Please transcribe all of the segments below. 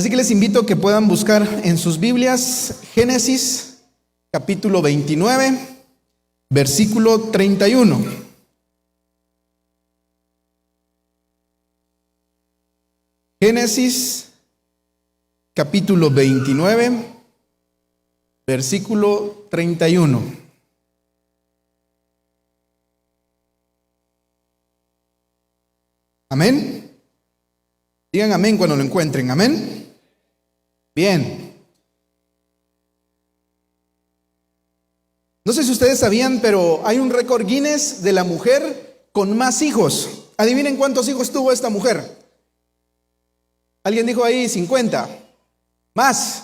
Así que les invito a que puedan buscar en sus Biblias Génesis capítulo 29, versículo 31. Génesis capítulo 29, versículo 31. Amén. Digan amén cuando lo encuentren. Amén. Bien. No sé si ustedes sabían, pero hay un récord Guinness de la mujer con más hijos. Adivinen cuántos hijos tuvo esta mujer. Alguien dijo ahí 50. Más.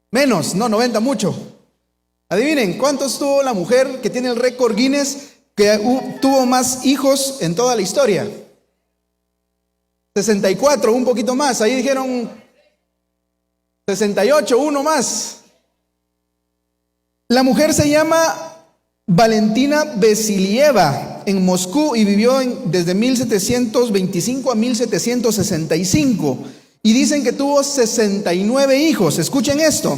Menos. No, 90, mucho. Adivinen cuántos tuvo la mujer que tiene el récord Guinness que tuvo más hijos en toda la historia. 64, un poquito más. Ahí dijeron 68, uno más. La mujer se llama Valentina Vasilieva en Moscú y vivió desde 1725 a 1765. Y dicen que tuvo 69 hijos. Escuchen esto.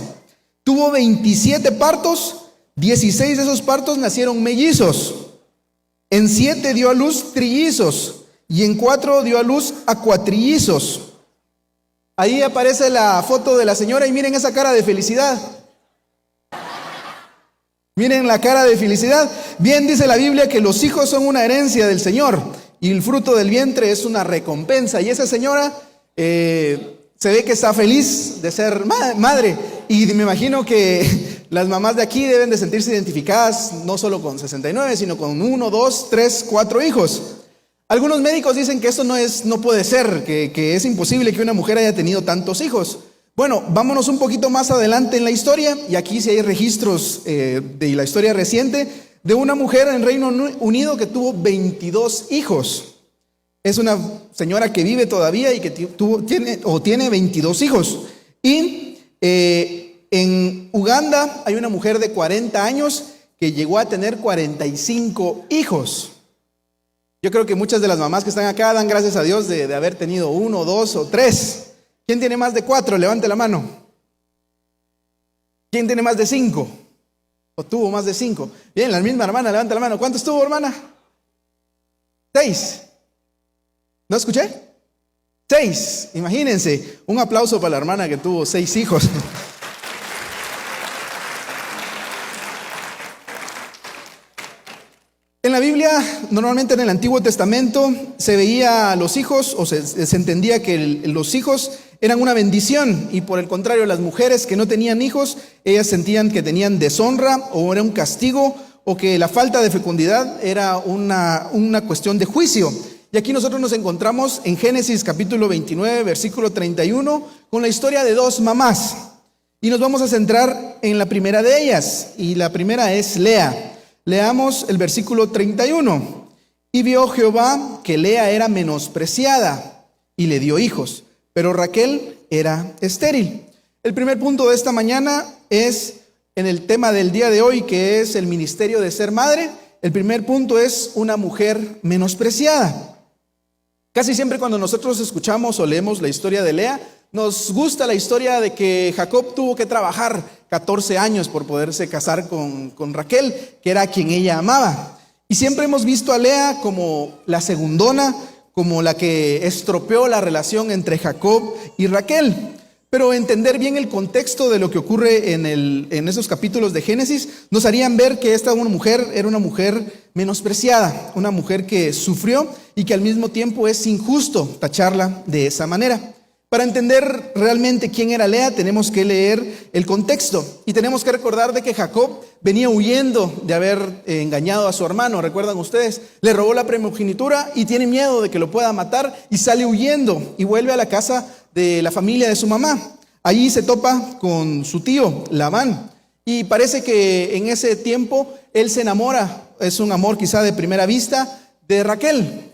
Tuvo 27 partos, 16 de esos partos nacieron mellizos. En 7 dio a luz trillizos y en 4 dio a luz a cuatrillizos. Ahí aparece la foto de la señora y miren esa cara de felicidad. Miren la cara de felicidad. Bien dice la Biblia que los hijos son una herencia del Señor y el fruto del vientre es una recompensa. Y esa señora se ve que está feliz de ser madre. Y me imagino que las mamás de aquí deben de sentirse identificadas no solo con 69, sino con 1, 2, 3, 4 hijos. Algunos médicos dicen que esto no puede ser, que es imposible que una mujer haya tenido tantos hijos. Bueno, vámonos un poquito más adelante en la historia, y aquí sí hay registros de la historia reciente de una mujer en Reino Unido que tuvo 22 hijos. Es una señora que vive todavía y que tiene 22 hijos. Y en Uganda hay una mujer de 40 años que llegó a tener 45 hijos. Yo creo que muchas de las mamás que están acá dan gracias a Dios de haber tenido 1, 2 o 3. ¿Quién tiene más de 4? Levante la mano. ¿Quién tiene más de 5? ¿O tuvo más de 5? Bien, la misma hermana, levante la mano. ¿Cuántos tuvo, hermana? 6. ¿No escuché? 6. Imagínense, un aplauso para la hermana que tuvo 6 hijos. En la Biblia, normalmente en el Antiguo Testamento, se veía a los hijos, o se entendía que los hijos eran una bendición, y por el contrario, las mujeres que no tenían hijos, ellas sentían que tenían deshonra, o era un castigo, o que la falta de fecundidad era una cuestión de juicio. Y aquí nosotros nos encontramos en Génesis capítulo 29, versículo 31, con la historia de 2 mamás. Y nos vamos a centrar en la primera de ellas, y la primera es Lea. Leamos el versículo 31. Y vio Jehová que Lea era menospreciada y le dio hijos, pero Raquel era estéril. El primer punto de esta mañana es en el tema del día de hoy, que es el ministerio de ser madre. El primer punto es una mujer menospreciada. Casi siempre cuando nosotros escuchamos o leemos la historia de Lea, nos gusta la historia de que Jacob tuvo que trabajar 14 años por poderse casar con Raquel, que era a quien ella amaba. Y siempre hemos visto a Lea como la segundona, como la que estropeó la relación entre Jacob y Raquel. Pero entender bien el contexto de lo que ocurre en esos capítulos de Génesis nos harían ver que esta mujer era una mujer menospreciada, una mujer que sufrió y que al mismo tiempo es injusto tacharla de esa manera. Para entender realmente quién era Lea, tenemos que leer el contexto y tenemos que recordar de que Jacob venía huyendo de haber engañado a su hermano. ¿Recuerdan ustedes? Le robó la primogenitura y tiene miedo de que lo pueda matar y sale huyendo y vuelve a la casa de la familia de su mamá. Allí se topa con su tío Labán y parece que en ese tiempo él se enamora, es un amor quizá de primera vista, de Raquel.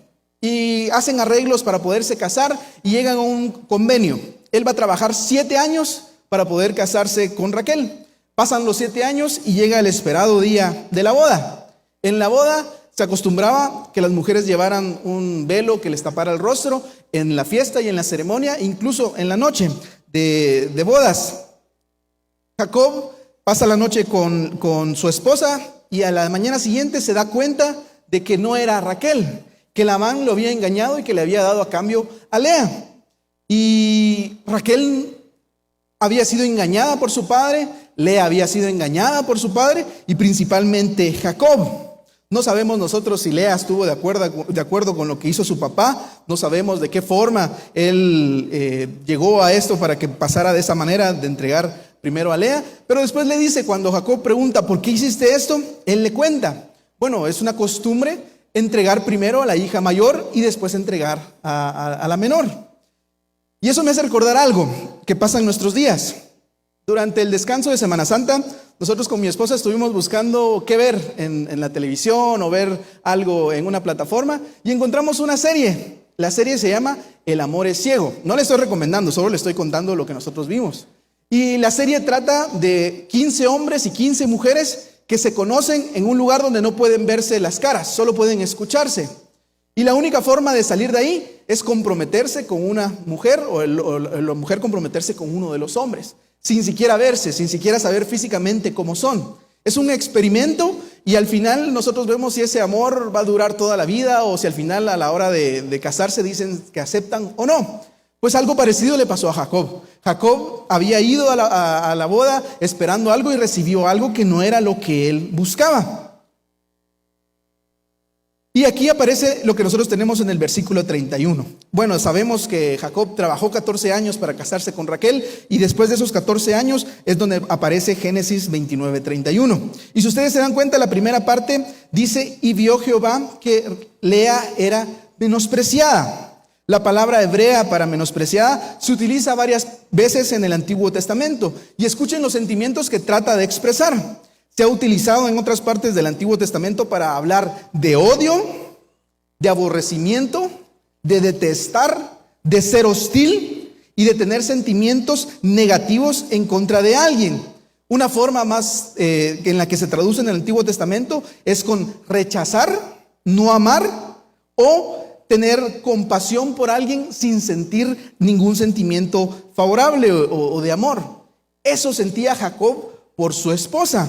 Y hacen arreglos para poderse casar y llegan a un convenio. Él va a trabajar 7 años para poder casarse con Raquel. Pasan los 7 años y llega el esperado día de la boda. En la boda se acostumbraba que las mujeres llevaran un velo que les tapara el rostro en la fiesta y en la ceremonia, incluso en la noche de bodas. Jacob pasa la noche con su esposa y a la mañana siguiente se da cuenta de que no era Raquel, que Labán lo había engañado y que le había dado a cambio a Lea. Y Raquel había sido engañada por su padre, Lea había sido engañada por su padre y principalmente Jacob. No sabemos nosotros si Lea estuvo de acuerdo con lo que hizo su papá, no sabemos de qué forma él llegó a esto para que pasara de esa manera de entregar primero a Lea, pero después le dice, cuando Jacob pregunta, ¿por qué hiciste esto? Él le cuenta, bueno, es una costumbre entregar primero a la hija mayor y después entregar a la menor. Y eso me hace recordar algo que pasa en nuestros días. Durante el descanso de Semana Santa, nosotros con mi esposa estuvimos buscando qué ver en la televisión o ver algo en una plataforma y encontramos una serie. La serie se llama El amor es ciego. No le estoy recomendando, solo le estoy contando lo que nosotros vimos. Y la serie trata de 15 hombres y 15 mujeres que se conocen en un lugar donde no pueden verse las caras, solo pueden escucharse. Y la única forma de salir de ahí es comprometerse con una mujer o la mujer comprometerse con uno de los hombres, sin siquiera verse, sin siquiera saber físicamente cómo son. Es un experimento y al final nosotros vemos si ese amor va a durar toda la vida o si al final a la hora de casarse dicen que aceptan o no. Pues algo parecido le pasó a Jacob. Jacob había ido a la boda esperando algo y recibió algo que no era lo que él buscaba. Y aquí aparece lo que nosotros tenemos en el versículo 31. Bueno, sabemos que Jacob trabajó 14 años para casarse con Raquel y después de esos 14 años es donde aparece Génesis 29:31. Y si ustedes se dan cuenta, la primera parte dice, y vio Jehová que Lea era menospreciada. La palabra hebrea para menospreciada se utiliza varias veces en el Antiguo Testamento. Y escuchen los sentimientos que trata de expresar. Se ha utilizado en otras partes del Antiguo Testamento para hablar de odio, de aborrecimiento, de detestar, de ser hostil y de tener sentimientos negativos en contra de alguien. Una forma más en la que se traduce en el Antiguo Testamento es con rechazar, no amar o tener compasión por alguien sin sentir ningún sentimiento favorable o de amor. Eso sentía Jacob por su esposa.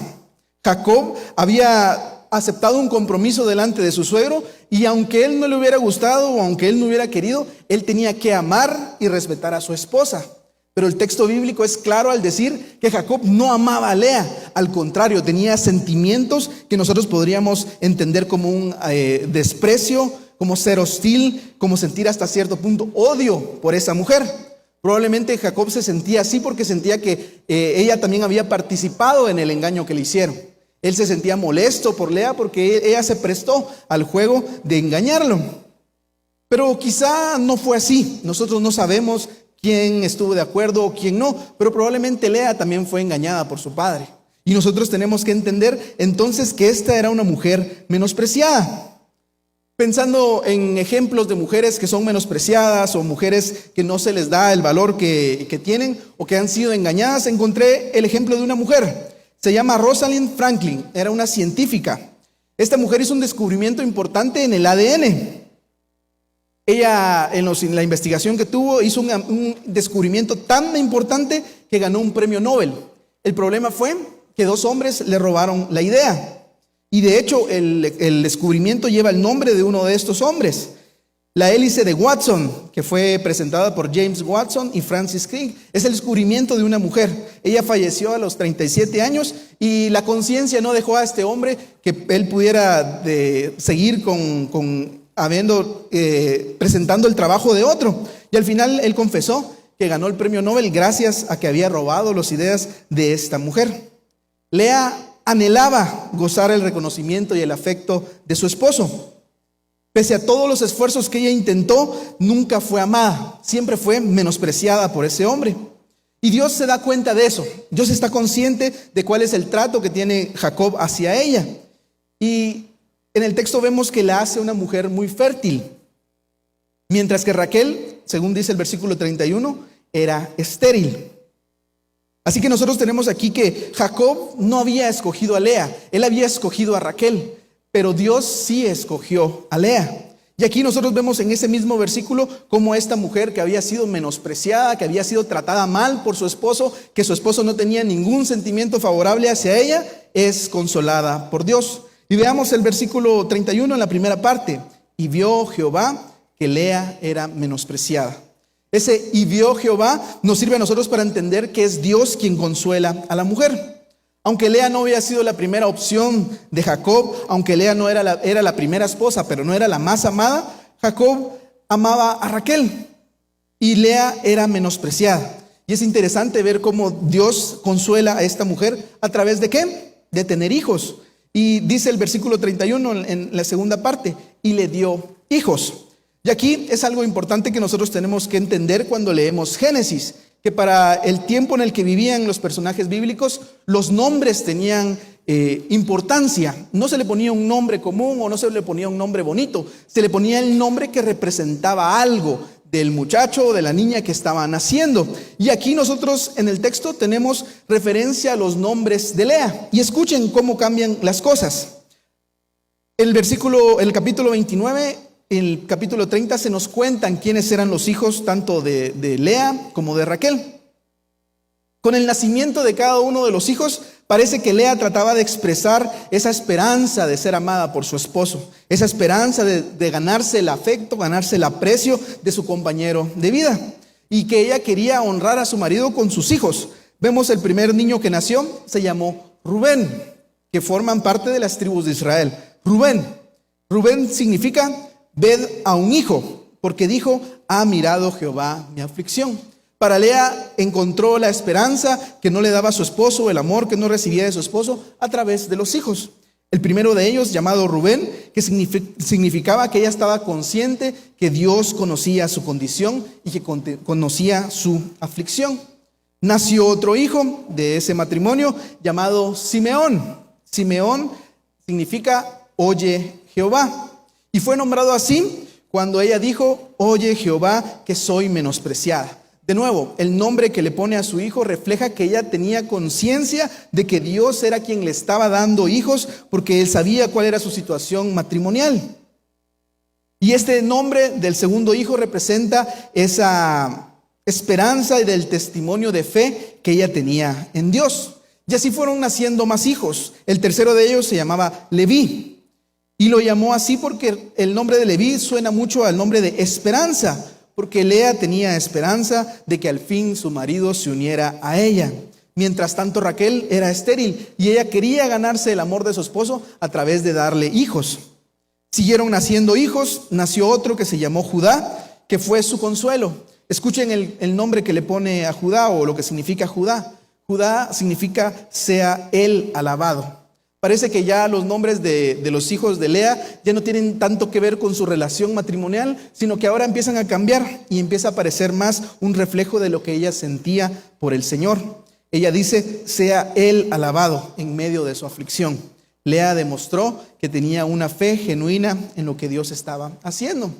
Jacob había aceptado un compromiso delante de su suegro y aunque él no le hubiera gustado o aunque él no hubiera querido, él tenía que amar y respetar a su esposa. Pero el texto bíblico es claro al decir que Jacob no amaba a Lea. Al contrario, tenía sentimientos que nosotros podríamos entender como un desprecio, como ser hostil, como sentir hasta cierto punto odio por esa mujer. Probablemente Jacob se sentía así porque sentía que ella también había participado en el engaño que le hicieron. Él se sentía molesto por Lea porque ella se prestó al juego de engañarlo. Pero quizá no fue así. Nosotros no sabemos quién estuvo de acuerdo o quién no, pero probablemente Lea también fue engañada por su padre. Y nosotros tenemos que entender entonces que esta era una mujer menospreciada. Pensando en ejemplos de mujeres que son menospreciadas o mujeres que no se les da el valor que tienen o que han sido engañadas, encontré el ejemplo de una mujer. Se llama Rosalind Franklin, era una científica. Esta mujer hizo un descubrimiento importante en el ADN. Ella, en la investigación que tuvo, hizo un descubrimiento tan importante que ganó un premio Nobel. El problema fue que 2 hombres le robaron la idea. Y de hecho, el descubrimiento lleva el nombre de uno de estos hombres. La hélice de Watson, que fue presentada por James Watson y Francis Crick, es el descubrimiento de una mujer. Ella falleció a los 37 años y la conciencia no dejó a este hombre que él pudiera seguir presentando el trabajo de otro. Y al final él confesó que ganó el premio Nobel gracias a que había robado las ideas de esta mujer. Lea anhelaba gozar el reconocimiento y el afecto de su esposo. Pese a todos los esfuerzos que ella intentó, nunca fue amada, siempre fue menospreciada por ese hombre. Y Dios se da cuenta de eso. Dios está consciente de cuál es el trato que tiene Jacob hacia ella. Y en el texto vemos que la hace una mujer muy fértil, mientras que Raquel, según dice el versículo 31, era estéril. Así que nosotros tenemos aquí que Jacob no había escogido a Lea, él había escogido a Raquel. pero Dios sí escogió a Lea. Y aquí nosotros vemos en ese mismo versículo cómo esta mujer que había sido menospreciada, que había sido tratada mal por su esposo, que su esposo no tenía ningún sentimiento favorable hacia ella, es consolada por Dios. Y veamos el versículo 31 en la primera parte. Y vio Jehová que Lea era menospreciada. Ese "y vio Jehová" nos sirve a nosotros para entender que es Dios quien consuela a la mujer. Aunque Lea no había sido la primera opción de Jacob, aunque Lea no era la primera esposa, pero no era la más amada, Jacob amaba a Raquel y Lea era menospreciada. Y es interesante ver cómo Dios consuela a esta mujer a través de ¿qué? De tener hijos. Y dice el versículo 31 en la segunda parte, y le dio hijos. Y aquí es algo importante que nosotros tenemos que entender cuando leemos Génesis, que para el tiempo en el que vivían los personajes bíblicos, los nombres tenían importancia. No se le ponía un nombre común o no se le ponía un nombre bonito, se le ponía el nombre que representaba algo del muchacho o de la niña que estaba naciendo. Y aquí nosotros en el texto tenemos referencia a los nombres de Lea. Y escuchen cómo cambian las cosas. El capítulo 29, el capítulo 30 se nos cuentan quiénes eran los hijos tanto de Lea como de Raquel. Con el nacimiento de cada uno de los hijos, parece que Lea trataba de expresar esa esperanza de ser amada por su esposo, esa esperanza de ganarse el afecto, ganarse el aprecio de su compañero de vida, y que ella quería honrar a su marido con sus hijos. Vemos el primer niño que nació, se llamó Rubén, que forman parte de las tribus de Israel. Rubén significa ved a un hijo, porque dijo, ha mirado Jehová mi aflicción. Para Lea encontró la esperanza que no le daba a su esposo, el amor que no recibía de su esposo a través de los hijos. El primero de ellos, llamado Rubén, que significaba que ella estaba consciente que Dios conocía su condición y que conocía su aflicción. Nació otro hijo de ese matrimonio llamado Simeón. Simeón significa oye Jehová. Y fue nombrado así cuando ella dijo, oye Jehová, que soy menospreciada. De nuevo, el nombre que le pone a su hijo refleja que ella tenía conciencia de que Dios era quien le estaba dando hijos porque él sabía cuál era su situación matrimonial. Y este nombre del segundo hijo representa esa esperanza y del testimonio de fe que ella tenía en Dios. Y así fueron naciendo más hijos. El tercero de ellos se llamaba Leví. Y lo llamó así porque el nombre de Leví suena mucho al nombre de esperanza, porque Lea tenía esperanza de que al fin su marido se uniera a ella. Mientras tanto, Raquel era estéril y ella quería ganarse el amor de su esposo a través de darle hijos. Siguieron naciendo hijos, nació otro que se llamó Judá, que fue su consuelo. Escuchen el nombre que le pone a Judá o lo que significa Judá. Judá significa sea él alabado. Parece que ya los nombres de los hijos de Lea ya no tienen tanto que ver con su relación matrimonial, sino que ahora empiezan a cambiar y empieza a parecer más un reflejo de lo que ella sentía por el Señor. Ella dice, sea Él alabado en medio de su aflicción. Lea demostró que tenía una fe genuina en lo que Dios estaba haciendo.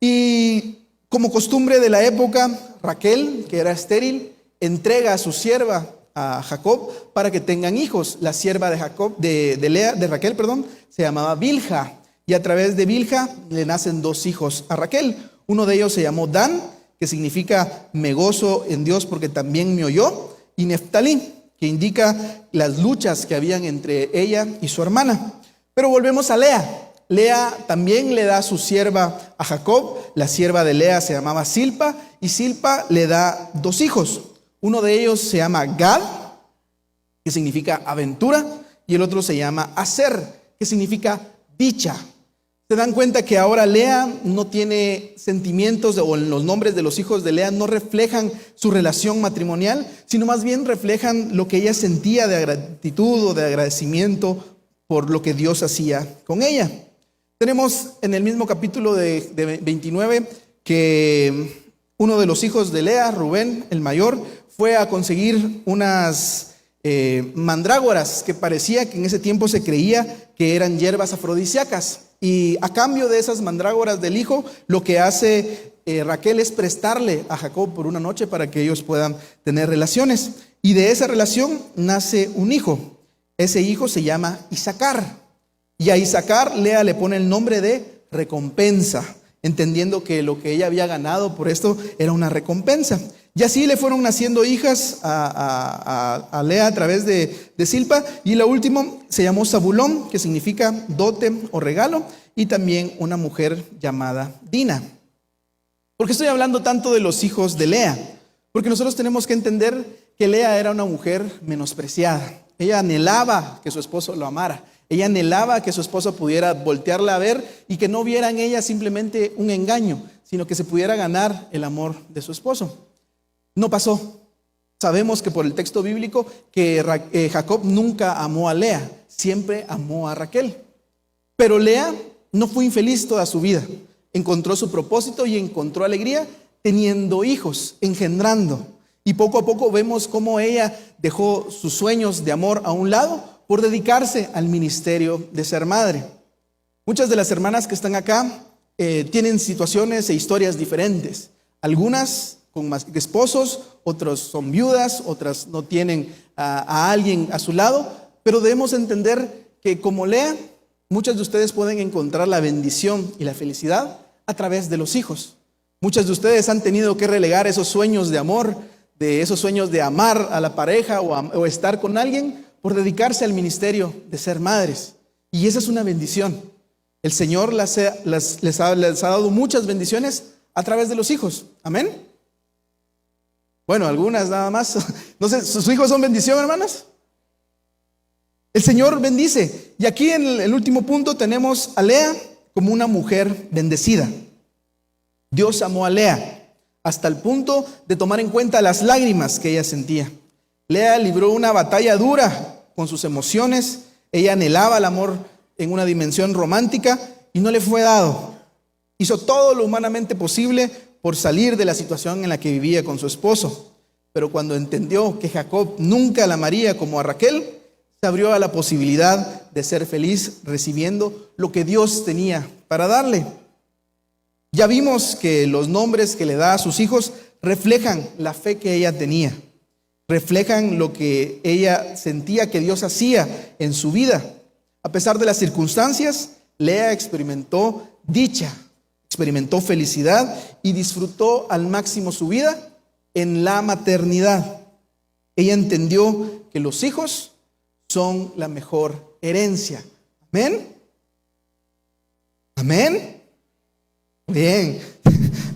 Y como costumbre de la época, Raquel, que era estéril, entrega a su sierva a Jacob para que tengan hijos. La sierva de Raquel, se llamaba Bilha, y a través de Bilha le nacen dos hijos a Raquel. Uno de ellos se llamó Dan, que significa me gozo en Dios porque también me oyó, y Neftalí, que indica las luchas que habían entre ella y su hermana. Pero volvemos a Lea. Lea también le da su sierva a Jacob. La sierva de Lea se llamaba Silpa, y Silpa le da dos hijos. Uno de ellos se llama Gad, que significa aventura, y el otro se llama Aser, que significa dicha. Se dan cuenta que ahora Lea no tiene sentimientos, o los nombres de los hijos de Lea no reflejan su relación matrimonial, sino más bien reflejan lo que ella sentía de gratitud o de agradecimiento por lo que Dios hacía con ella. Tenemos en el mismo capítulo de 29 que uno de los hijos de Lea, Rubén, el mayor, fue a conseguir unas mandrágoras que parecía que en ese tiempo se creía que eran hierbas afrodisíacas. Y a cambio de esas mandrágoras del hijo, lo que hace Raquel es prestarle a Jacob por una noche para que ellos puedan tener relaciones. Y de esa relación nace un hijo. Ese hijo se llama Isaacar. Y a Isaacar, Lea le pone el nombre de recompensa, entendiendo que lo que ella había ganado por esto era una recompensa. Y así le fueron naciendo hijas a Lea a través de Silpa. Y la última se llamó Zabulón, que significa dote o regalo, y también una mujer llamada Dina. ¿Por qué estoy hablando tanto de los hijos de Lea? Porque nosotros tenemos que entender que Lea era una mujer menospreciada. Ella anhelaba que su esposo lo amara. Ella anhelaba que su esposo pudiera voltearla a ver y que no viera en ella simplemente un engaño, sino que se pudiera ganar el amor de su esposo. No pasó. Sabemos que por el texto bíblico que Jacob nunca amó a Lea, siempre amó a Raquel. Pero Lea no fue infeliz toda su vida. Encontró su propósito y encontró alegría teniendo hijos, engendrando. Y poco a poco vemos cómo ella dejó sus sueños de amor a un lado por dedicarse al ministerio de ser madre. Muchas de las hermanas que están acá tienen situaciones e historias diferentes. Algunas con más esposos, otros son viudas, otras no tienen a alguien a su lado, pero debemos entender que como Lea, muchas de ustedes pueden encontrar la bendición y la felicidad a través de los hijos. Muchas de ustedes han tenido que relegar esos sueños de amor, de esos sueños de amar a la pareja o estar con alguien por dedicarse al ministerio de ser madres. Y esa es una bendición. El Señor les ha dado muchas bendiciones a través de los hijos. Amén. Bueno, algunas nada más. No sé, ¿sus hijos son bendición, hermanas? El Señor bendice. Y aquí en el último punto tenemos a Lea como una mujer bendecida. Dios amó a Lea hasta el punto de tomar en cuenta las lágrimas que ella sentía. Lea libró una batalla dura con sus emociones. Ella anhelaba el amor en una dimensión romántica y no le fue dado. Hizo todo lo humanamente posible por salir de la situación en la que vivía con su esposo. Pero cuando entendió que Jacob nunca la amaría como a Raquel, se abrió a la posibilidad de ser feliz recibiendo lo que Dios tenía para darle. Ya vimos que los nombres que le da a sus hijos reflejan la fe que ella tenía. Reflejan lo que ella sentía que Dios hacía en su vida. A pesar de las circunstancias, Lea experimentó dicha, experimentó felicidad y disfrutó al máximo su vida en la maternidad. Ella entendió que los hijos son la mejor herencia. ¿Amén? ¿Amén? Bien.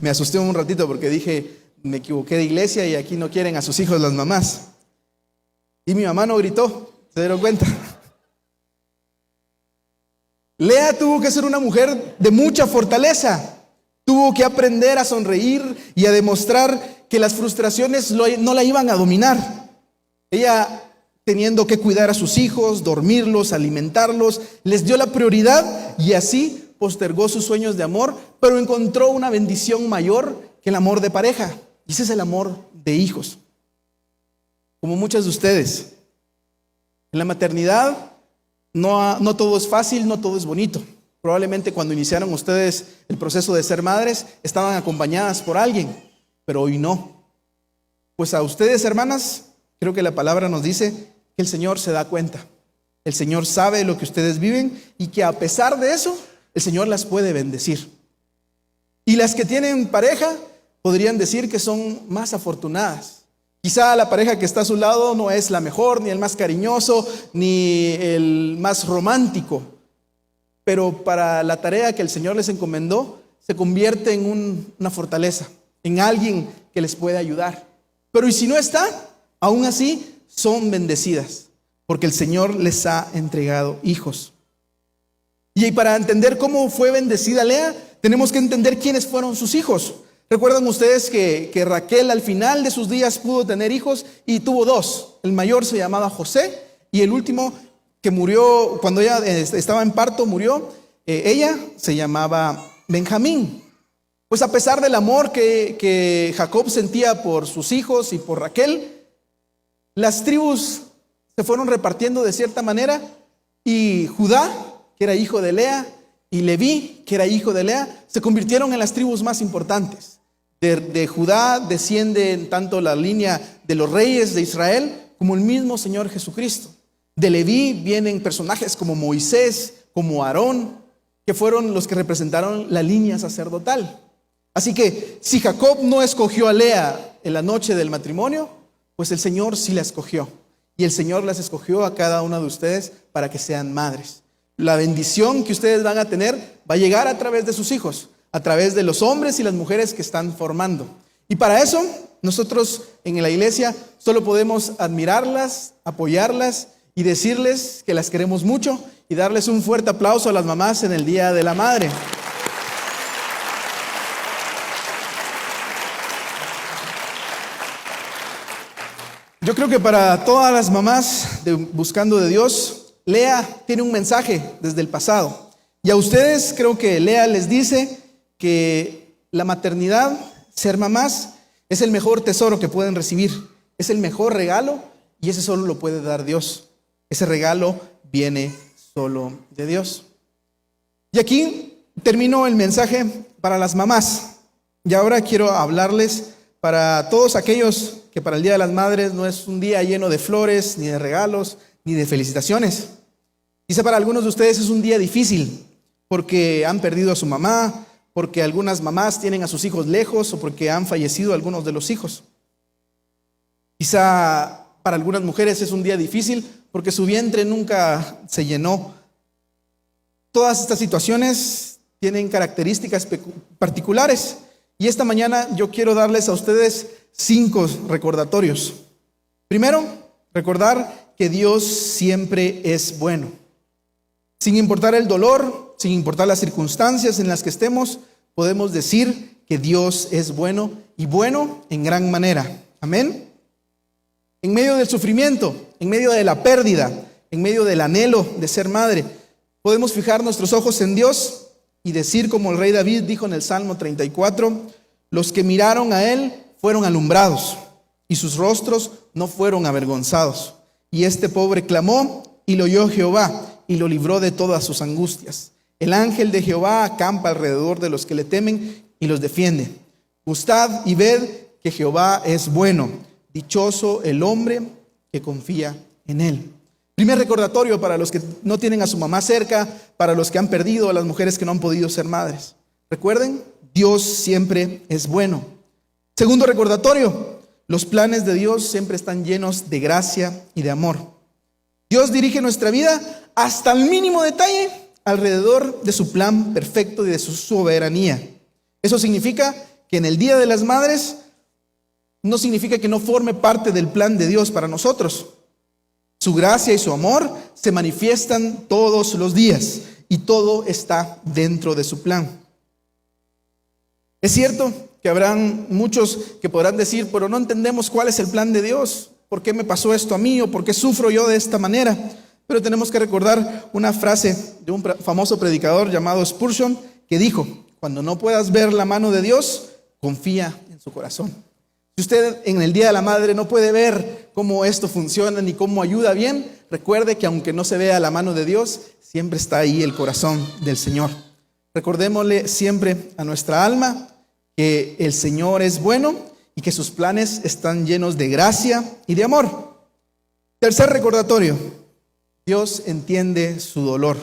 Me asusté un ratito porque dije, me equivoqué de iglesia y aquí no quieren a sus hijos las mamás. Y mi mamá no gritó, ¿se dieron cuenta? Lea tuvo que ser una mujer de mucha fortaleza. Tuvo que aprender a sonreír y a demostrar que las frustraciones no la iban a dominar. Ella, teniendo que cuidar a sus hijos, dormirlos, alimentarlos, les dio la prioridad y así postergó sus sueños de amor, pero encontró una bendición mayor que el amor de pareja. Y ese es el amor de hijos. Como muchas de ustedes, en la maternidad no todo es fácil, no todo es bonito. Probablemente cuando iniciaron ustedes el proceso de ser madres, estaban acompañadas por alguien, pero hoy no. Pues a ustedes, hermanas, creo que la palabra nos dice que el Señor se da cuenta. El Señor sabe lo que ustedes viven y que a pesar de eso, el Señor las puede bendecir. Y las que tienen pareja podrían decir que son más afortunadas. Quizá la pareja que está a su lado no es la mejor, ni el más cariñoso, ni el más romántico. Pero para la tarea que el Señor les encomendó, se convierte en una fortaleza, en alguien que les puede ayudar. Pero y si no está, aún así son bendecidas, porque el Señor les ha entregado hijos. Y para entender cómo fue bendecida Lea, tenemos que entender quiénes fueron sus hijos. ¿Recuerdan ustedes que Raquel al final de sus días pudo tener hijos y tuvo dos? El mayor se llamaba José y el último que murió cuando ella estaba en parto murió, ella se llamaba Benjamín. Pues a pesar del amor que Jacob sentía por sus hijos y por Raquel, las tribus se fueron repartiendo de cierta manera y Judá, que era hijo de Lea, y Leví, que era hijo de Lea, se convirtieron en las tribus más importantes. De Judá descienden tanto la línea de los reyes de Israel como el mismo Señor Jesucristo. De Leví vienen personajes como Moisés, como Aarón, que fueron los que representaron la línea sacerdotal. Así que si Jacob no escogió a Lea en la noche del matrimonio, pues el Señor sí la escogió. Y el Señor las escogió a cada una de ustedes para que sean madres. La bendición que ustedes van a tener va a llegar a través de sus hijos, a través de los hombres y las mujeres que están formando. Y para eso, nosotros en la iglesia solo podemos admirarlas, apoyarlas y decirles que las queremos mucho y darles un fuerte aplauso a las mamás en el Día de la Madre. Yo creo que para todas las mamás de Buscando de Dios, Lea tiene un mensaje desde el pasado. Y a ustedes creo que Lea les dice que la maternidad, ser mamás, es el mejor tesoro que pueden recibir. Es el mejor regalo y ese solo lo puede dar Dios. Ese regalo viene solo de Dios. Y aquí termino el mensaje para las mamás. Y ahora quiero hablarles para todos aquellos que para el Día de las Madres no es un día lleno de flores, ni de regalos, ni de felicitaciones. Quizá para algunos de ustedes es un día difícil porque han perdido a su mamá, porque algunas mamás tienen a sus hijos lejos o porque han fallecido algunos de los hijos. Quizá para algunas mujeres es un día difícil porque su vientre nunca se llenó. Todas estas situaciones tienen características particulares. Y esta mañana yo quiero darles a ustedes 5 recordatorios. Primero, recordar que Dios siempre es bueno. Sin importar el dolor, sin importar las circunstancias en las que estemos, podemos decir que Dios es bueno y bueno en gran manera. Amén. En medio del sufrimiento, en medio de la pérdida, en medio del anhelo de ser madre, podemos fijar nuestros ojos en Dios y decir como el rey David dijo en el Salmo 34, los que miraron a él fueron alumbrados y sus rostros no fueron avergonzados. Y este pobre clamó y lo oyó Jehová y lo libró de todas sus angustias. El ángel de Jehová acampa alrededor de los que le temen y los defiende. Gustad y ved que Jehová es bueno. Dichoso el hombre que confía en él. Primer recordatorio para los que no tienen a su mamá cerca, para los que han perdido, a las mujeres que no han podido ser madres. Recuerden, Dios siempre es bueno. Segundo recordatorio, los planes de Dios siempre están llenos de gracia y de amor. Dios dirige nuestra vida hasta el mínimo detalle alrededor de su plan perfecto y de su soberanía. Eso significa que en el Día de las Madres no significa que no forme parte del plan de Dios para nosotros. Su gracia y su amor se manifiestan todos los días y todo está dentro de su plan. Es cierto que habrán muchos que podrán decir, pero no entendemos cuál es el plan de Dios. ¿Por qué me pasó esto a mí o por qué sufro yo de esta manera? Pero tenemos que recordar una frase de un famoso predicador llamado Spurgeon que dijo, cuando no puedas ver la mano de Dios, confía en su corazón. Si usted en el Día de la Madre no puede ver cómo esto funciona ni cómo ayuda bien, recuerde que aunque no se vea la mano de Dios, siempre está ahí el corazón del Señor. Recordémosle siempre a nuestra alma que el Señor es bueno y que sus planes están llenos de gracia y de amor. Tercer recordatorio, Dios entiende su dolor.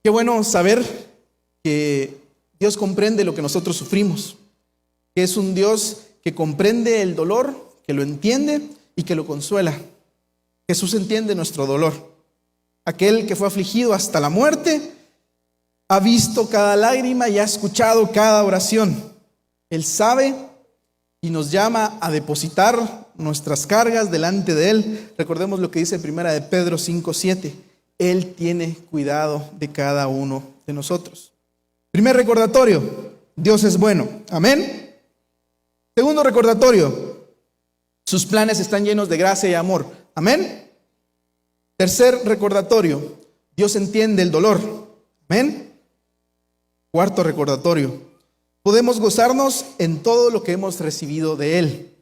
Qué bueno saber que Dios comprende lo que nosotros sufrimos, que es un Dios que comprende el dolor, que lo entiende y que lo consuela. Jesús entiende nuestro dolor. Aquel que fue afligido hasta la muerte ha visto cada lágrima y ha escuchado cada oración. Él sabe y nos llama a depositar nuestras cargas delante de Él. Recordemos lo que dice en 1 de Pedro 5:7. Él tiene cuidado de cada uno de nosotros. Primer recordatorio, Dios es bueno. Amén. Segundo recordatorio, sus planes están llenos de gracia y amor. Amén. Tercer recordatorio, Dios entiende el dolor. Amén. Cuarto recordatorio, podemos gozarnos en todo lo que hemos recibido de Él.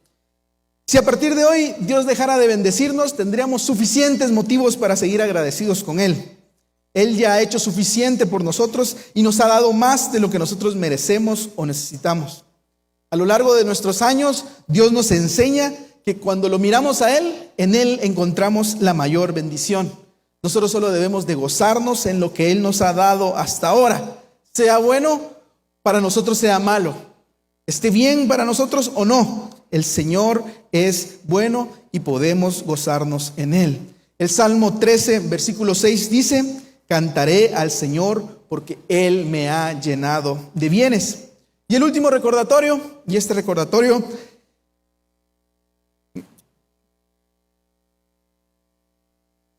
Si a partir de hoy Dios dejara de bendecirnos, tendríamos suficientes motivos para seguir agradecidos con Él. Él ya ha hecho suficiente por nosotros y nos ha dado más de lo que nosotros merecemos o necesitamos. A lo largo de nuestros años, Dios nos enseña que cuando lo miramos a Él, en Él encontramos la mayor bendición. Nosotros solo debemos de gozarnos en lo que Él nos ha dado hasta ahora. Sea bueno, para nosotros sea malo. Esté bien para nosotros o no. El Señor es bueno y podemos gozarnos en Él. El Salmo 13, versículo 6 dice: cantaré al Señor porque Él me ha llenado de bienes. Y el último recordatorio, y este recordatorio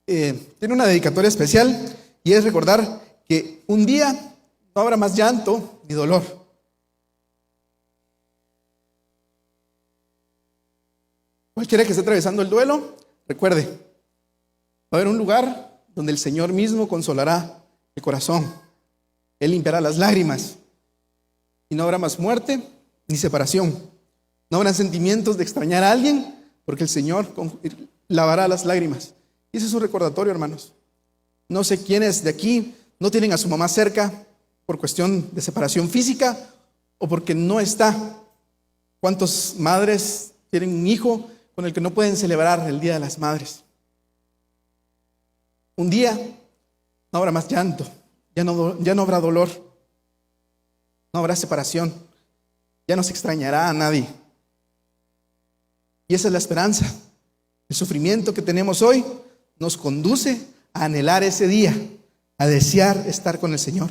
tiene una dedicatoria especial, y es recordar que un día no habrá más llanto ni dolor. Cualquiera que esté atravesando el duelo, recuerde, va a haber un lugar donde el Señor mismo consolará el corazón. Él limpiará las lágrimas. Y no habrá más muerte ni separación. No habrá sentimientos de extrañar a alguien, porque el Señor lavará las lágrimas. Y ese es un recordatorio, hermanos. No sé quiénes de aquí no tienen a su mamá cerca por cuestión de separación física o porque no está. ¿Cuántas madres tienen un hijo con el que no pueden celebrar el Día de las Madres? Un día no habrá más llanto, ya no habrá dolor, no habrá separación, ya no se extrañará a nadie. Y esa es la esperanza. El sufrimiento que tenemos hoy nos conduce a anhelar ese día, a desear estar con el Señor.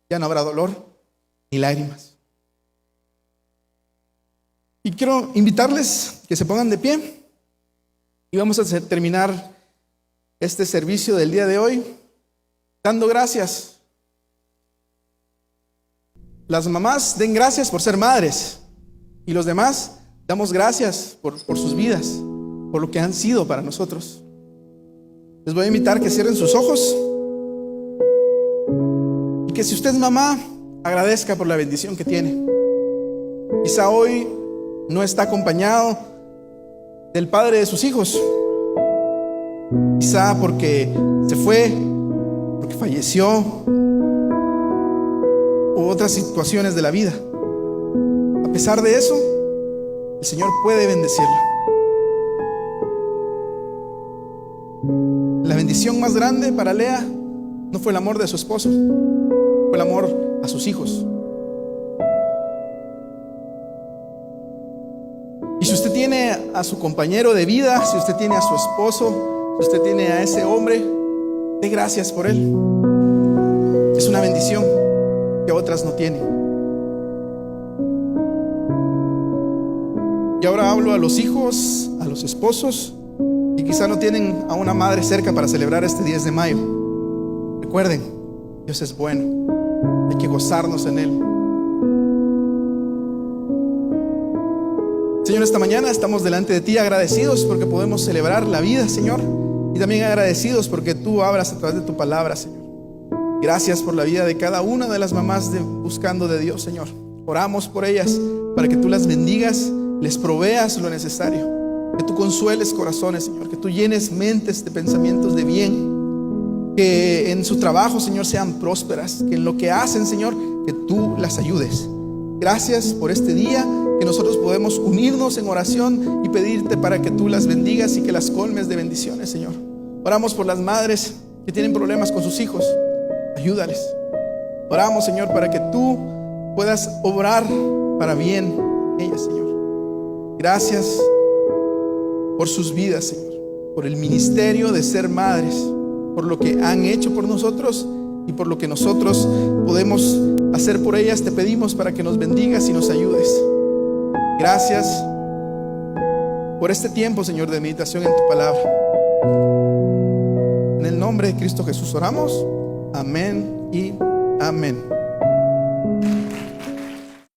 Ya no habrá dolor ni lágrimas. Y quiero invitarles que se pongan de pie y vamos a terminar este servicio del día de hoy dando gracias. Las mamás den gracias por ser madres, y los demás damos gracias por sus vidas, por lo que han sido para nosotros. Les voy a invitar que cierren sus ojos y que, si usted es mamá, agradezca por la bendición que tiene. Quizá hoy no está acompañado del padre de sus hijos, quizá porque se fue, porque falleció, u otras situaciones de la vida. A pesar de eso, el Señor puede bendecirlo. La bendición más grande para Lea no fue el amor de su esposo, fue el amor a sus hijos. Y si usted tiene a su compañero de vida, si usted tiene a su esposo, si usted tiene a ese hombre, dé gracias por él. Es una bendición que otras no tienen. Y ahora hablo a los hijos, a los esposos, y quizá no tienen a una madre cerca para celebrar este 10 de mayo. Recuerden, Dios es bueno, hay que gozarnos en Él. Señor, esta mañana estamos delante de ti agradecidos porque podemos celebrar la vida, Señor, y también agradecidos porque tú hablas a través de tu palabra, Señor. Gracias por la vida de cada una de las mamás buscando de Dios, Señor. Oramos por ellas para que tú las bendigas, les proveas lo necesario, que tú consueles corazones, Señor, que tú llenes mentes de pensamientos de bien, que en su trabajo, Señor, sean prósperas, que en lo que hacen, Señor, que tú las ayudes. Gracias por este día, que nosotros podemos unirnos en oración y pedirte para que tú las bendigas y que las colmes de bendiciones, Señor. Oramos por las madres que tienen problemas con sus hijos, ayúdales. Oramos, Señor, para que tú puedas obrar para bien ellas, Señor. Gracias por sus vidas, Señor, por el ministerio de ser madres, por lo que han hecho por nosotros y por lo que nosotros podemos hacer por ellas. Te pedimos para que nos bendigas y nos ayudes. Gracias por este tiempo, Señor, de meditación en tu palabra. En el nombre de Cristo Jesús oramos. Amén y amén.